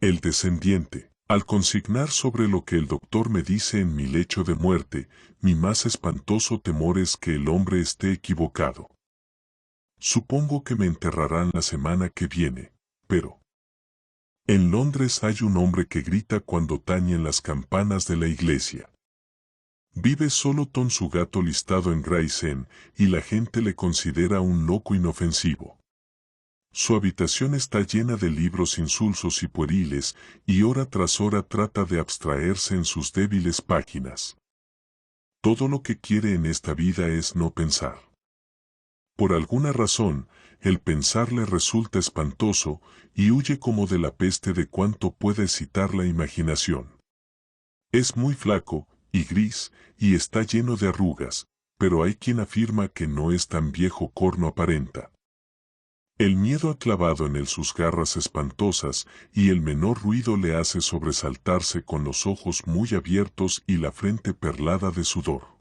El descendiente. Al consignar sobre lo que el doctor me dice en mi lecho de muerte, mi más espantoso temor es que el hombre esté equivocado. Supongo que me enterrarán la semana que viene, pero... En Londres hay un hombre que grita cuando tañen las campanas de la iglesia. Vive solo con su gato listado en Gravesend y la gente le considera un loco inofensivo. Su habitación está llena de libros insulsos y pueriles, y hora tras hora trata de abstraerse en sus débiles páginas. Todo lo que quiere en esta vida es no pensar. Por alguna razón, el pensar le resulta espantoso, y huye como de la peste de cuanto puede excitar la imaginación. Es muy flaco, y gris, y está lleno de arrugas, pero hay quien afirma que no es tan viejo corno aparenta. El miedo ha clavado en él sus garras espantosas, y el menor ruido le hace sobresaltarse con los ojos muy abiertos y la frente perlada de sudor.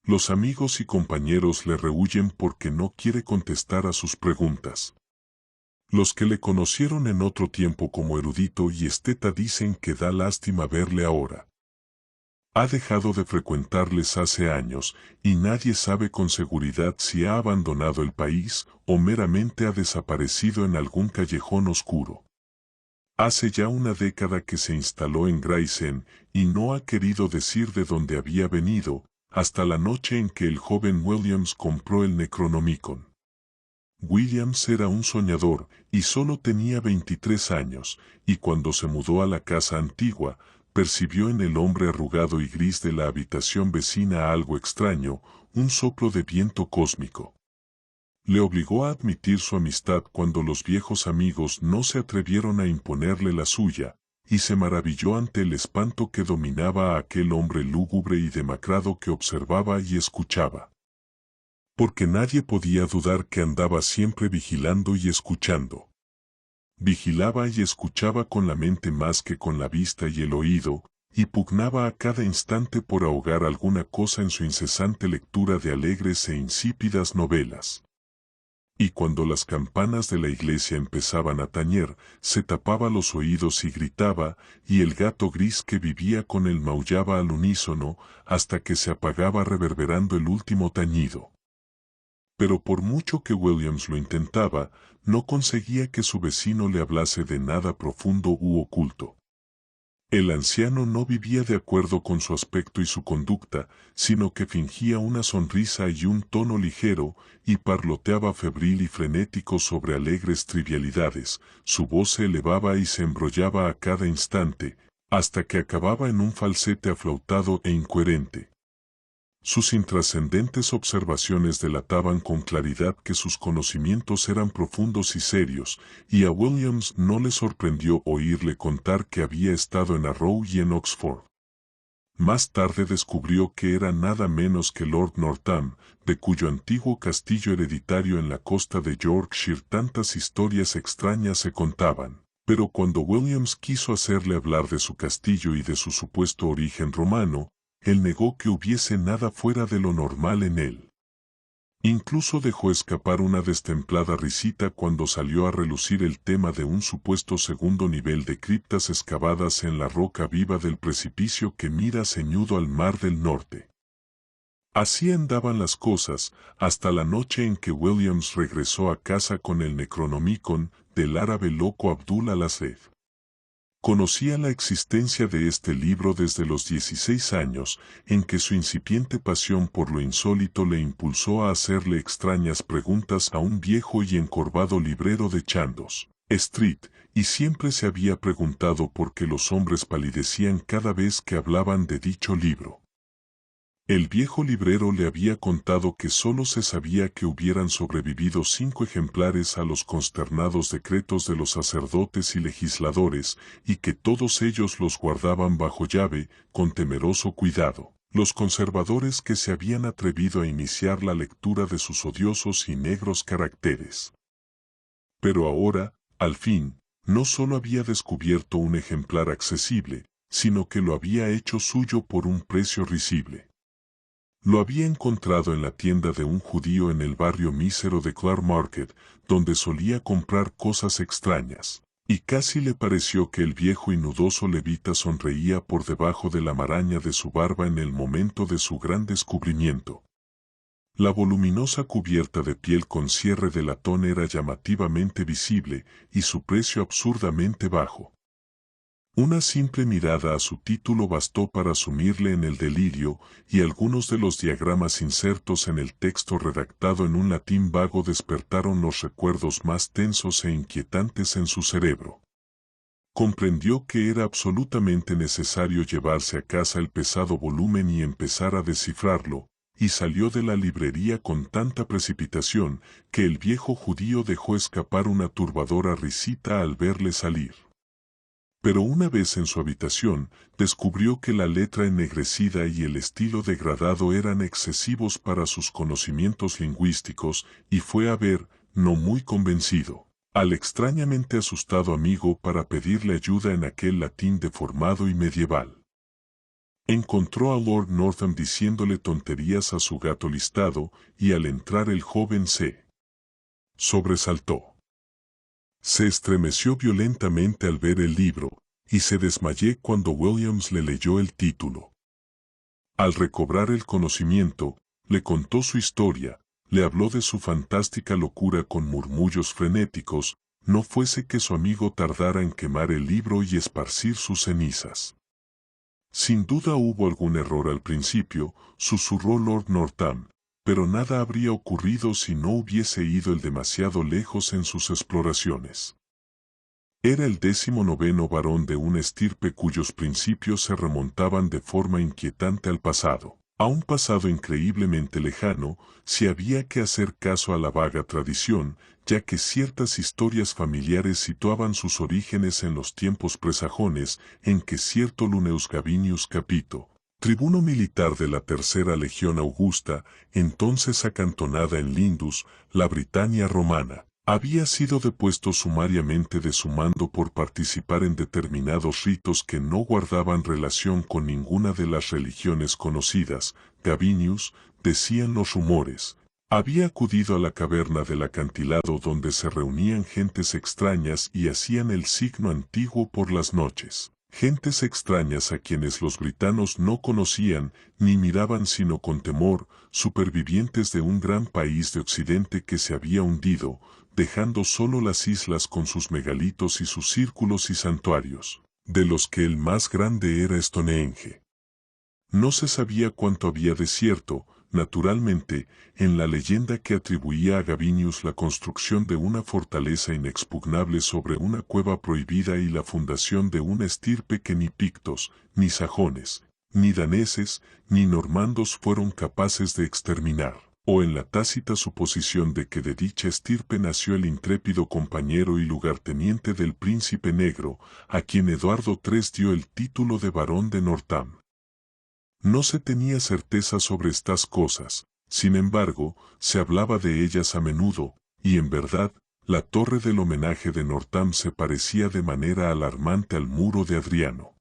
Los amigos y compañeros le rehuyen porque no quiere contestar a sus preguntas. Los que le conocieron en otro tiempo como erudito y esteta dicen que da lástima verle ahora. Ha dejado de frecuentarles hace años, y nadie sabe con seguridad si ha abandonado el país o meramente ha desaparecido en algún callejón oscuro. Hace ya una década que se instaló en Gravesend y no ha querido decir de dónde había venido, hasta la noche en que el joven Williams compró el Necronomicon. Williams era un soñador y solo tenía 23 años, y cuando se mudó a la casa antigua, percibió en el hombre arrugado y gris de la habitación vecina algo extraño, un soplo de viento cósmico. Le obligó a admitir su amistad cuando los viejos amigos no se atrevieron a imponerle la suya, y se maravilló ante el espanto que dominaba a aquel hombre lúgubre y demacrado que observaba y escuchaba. Porque nadie podía dudar que andaba siempre vigilando y escuchando. Vigilaba y escuchaba con la mente más que con la vista y el oído, y pugnaba a cada instante por ahogar alguna cosa en su incesante lectura de alegres e insípidas novelas. Y cuando las campanas de la iglesia empezaban a tañer, se tapaba los oídos y gritaba, y el gato gris que vivía con él maullaba al unísono, hasta que se apagaba reverberando el último tañido. Pero por mucho que Williams lo intentaba, no conseguía que su vecino le hablase de nada profundo u oculto. El anciano no vivía de acuerdo con su aspecto y su conducta, sino que fingía una sonrisa y un tono ligero, y parloteaba febril y frenético sobre alegres trivialidades, su voz se elevaba y se embrollaba a cada instante, hasta que acababa en un falsete aflautado e incoherente. Sus intrascendentes observaciones delataban con claridad que sus conocimientos eran profundos y serios, y a Williams no le sorprendió oírle contar que había estado en Harrow y en Oxford. Más tarde descubrió que era nada menos que Lord Northam, de cuyo antiguo castillo hereditario en la costa de Yorkshire tantas historias extrañas se contaban. Pero cuando Williams quiso hacerle hablar de su castillo y de su supuesto origen romano, él negó que hubiese nada fuera de lo normal en él. Incluso dejó escapar una destemplada risita cuando salió a relucir el tema de un supuesto segundo nivel de criptas excavadas en la roca viva del precipicio que mira ceñudo al mar del norte. Así andaban las cosas, hasta la noche en que Williams regresó a casa con el Necronomicon del árabe loco Abdul al-Azred. Conocía la existencia de este libro desde los 16 años, en que su incipiente pasión por lo insólito le impulsó a hacerle extrañas preguntas a un viejo y encorvado librero de Chandos Street, y siempre se había preguntado por qué los hombres palidecían cada vez que hablaban de dicho libro. El viejo librero le había contado que solo se sabía que hubieran sobrevivido 5 ejemplares a los consternados decretos de los sacerdotes y legisladores, y que todos ellos los guardaban bajo llave, con temeroso cuidado, los conservadores que se habían atrevido a iniciar la lectura de sus odiosos y negros caracteres. Pero ahora, al fin, no solo había descubierto un ejemplar accesible, sino que lo había hecho suyo por un precio risible. Lo había encontrado en la tienda de un judío en el barrio mísero de Clark Market, donde solía comprar cosas extrañas. Y casi le pareció que el viejo y nudoso levita sonreía por debajo de la maraña de su barba en el momento de su gran descubrimiento. La voluminosa cubierta de piel con cierre de latón era llamativamente visible y su precio absurdamente bajo. Una simple mirada a su título bastó para sumirle en el delirio, y algunos de los diagramas insertos en el texto redactado en un latín vago despertaron los recuerdos más tensos e inquietantes en su cerebro. Comprendió que era absolutamente necesario llevarse a casa el pesado volumen y empezar a descifrarlo, y salió de la librería con tanta precipitación que el viejo judío dejó escapar una turbadora risita al verle salir. Pero una vez en su habitación, descubrió que la letra ennegrecida y el estilo degradado eran excesivos para sus conocimientos lingüísticos, y fue a ver, no muy convencido, al extrañamente asustado amigo para pedirle ayuda en aquel latín deformado y medieval. Encontró a Lord Northam diciéndole tonterías a su gato listado, y al entrar el joven se sobresaltó. Se estremeció violentamente al ver el libro, y se desmayó cuando Williams le leyó el título. Al recobrar el conocimiento, le contó su historia, le habló de su fantástica locura con murmullos frenéticos, no fuese que su amigo tardara en quemar el libro y esparcir sus cenizas. Sin duda hubo algún error al principio, susurró Lord Northam, pero nada habría ocurrido si no hubiese ido él demasiado lejos en sus exploraciones. Era el 19º varón de una estirpe cuyos principios se remontaban de forma inquietante al pasado. A un pasado increíblemente lejano, si había que hacer caso a la vaga tradición, ya que ciertas historias familiares situaban sus orígenes en los tiempos presajones en que cierto Luneus Gabinius Capito, tribuno militar de la Tercera Legión Augusta, entonces acantonada en Lindus, la Britania romana, había sido depuesto sumariamente de su mando por participar en determinados ritos que no guardaban relación con ninguna de las religiones conocidas. Gabinius, decían los rumores, había acudido a la caverna del acantilado donde se reunían gentes extrañas y hacían el signo antiguo por las noches. Gentes extrañas a quienes los britanos no conocían ni miraban sino con temor, supervivientes de un gran país de Occidente que se había hundido, dejando solo las islas con sus megalitos y sus círculos y santuarios, de los que el más grande era Stonehenge. No se sabía cuánto había de cierto, naturalmente, en la leyenda que atribuía a Gabinius la construcción de una fortaleza inexpugnable sobre una cueva prohibida y la fundación de una estirpe que ni pictos, ni sajones, ni daneses, ni normandos fueron capaces de exterminar, o en la tácita suposición de que de dicha estirpe nació el intrépido compañero y lugarteniente del príncipe negro, a quien Eduardo III dio el título de barón de Northam. No se tenía certeza sobre estas cosas, sin embargo, se hablaba de ellas a menudo, y en verdad, la torre del homenaje de Northam se parecía de manera alarmante al muro de Adriano.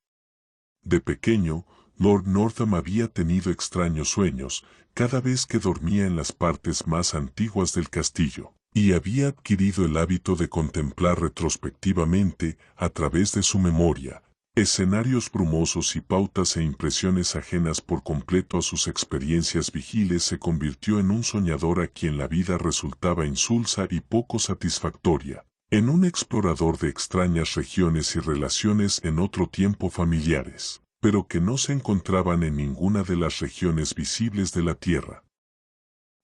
De pequeño, Lord Northam había tenido extraños sueños, cada vez que dormía en las partes más antiguas del castillo, y había adquirido el hábito de contemplar retrospectivamente, a través de su memoria, escenarios brumosos y pautas e impresiones ajenas por completo a sus experiencias vigiles. Se convirtió en un soñador a quien la vida resultaba insulsa y poco satisfactoria, en un explorador de extrañas regiones y relaciones en otro tiempo familiares, pero que no se encontraban en ninguna de las regiones visibles de la Tierra.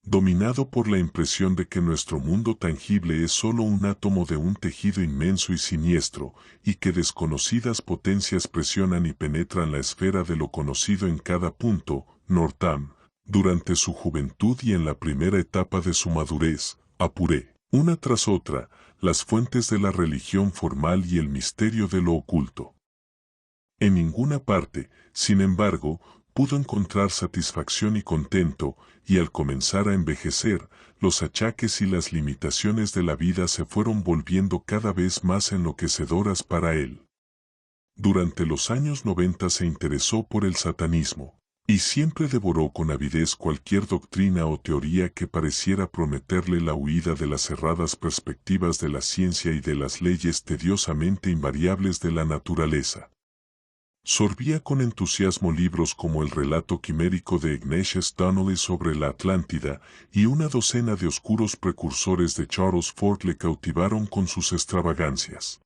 Dominado por la impresión de que nuestro mundo tangible es solo un átomo de un tejido inmenso y siniestro, y que desconocidas potencias presionan y penetran la esfera de lo conocido en cada punto, Northam, durante su juventud y en la primera etapa de su madurez, apuré, una tras otra, las fuentes de la religión formal y el misterio de lo oculto. En ninguna parte, sin embargo, pudo encontrar satisfacción y contento, y al comenzar a envejecer, los achaques y las limitaciones de la vida se fueron volviendo cada vez más enloquecedoras para él. Durante los años 90 se interesó por el satanismo, y siempre devoró con avidez cualquier doctrina o teoría que pareciera prometerle la huida de las cerradas perspectivas de la ciencia y de las leyes tediosamente invariables de la naturaleza. Sorbía con entusiasmo libros como el relato quimérico de Ignatius Donnelly sobre la Atlántida, y una docena de oscuros precursores de Charles Fort le cautivaron con sus extravagancias.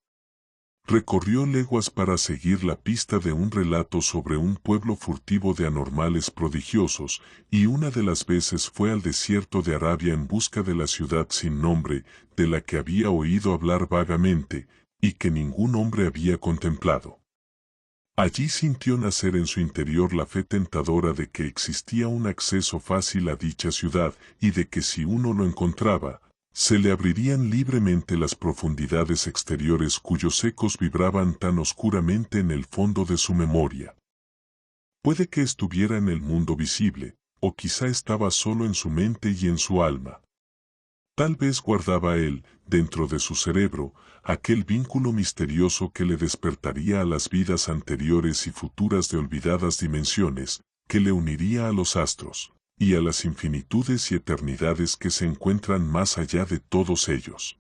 Recorrió leguas para seguir la pista de un relato sobre un pueblo furtivo de anormales prodigiosos, y una de las veces fue al desierto de Arabia en busca de la ciudad sin nombre, de la que había oído hablar vagamente, y que ningún hombre había contemplado. Allí sintió nacer en su interior la fe tentadora de que existía un acceso fácil a dicha ciudad, y de que si uno lo encontraba, se le abrirían libremente las profundidades exteriores cuyos ecos vibraban tan oscuramente en el fondo de su memoria. Puede que estuviera en el mundo visible, o quizá estaba solo en su mente y en su alma. Tal vez guardaba él, dentro de su cerebro, aquel vínculo misterioso que le despertaría a las vidas anteriores y futuras de olvidadas dimensiones, que le uniría a los astros y a las infinitudes y eternidades que se encuentran más allá de todos ellos.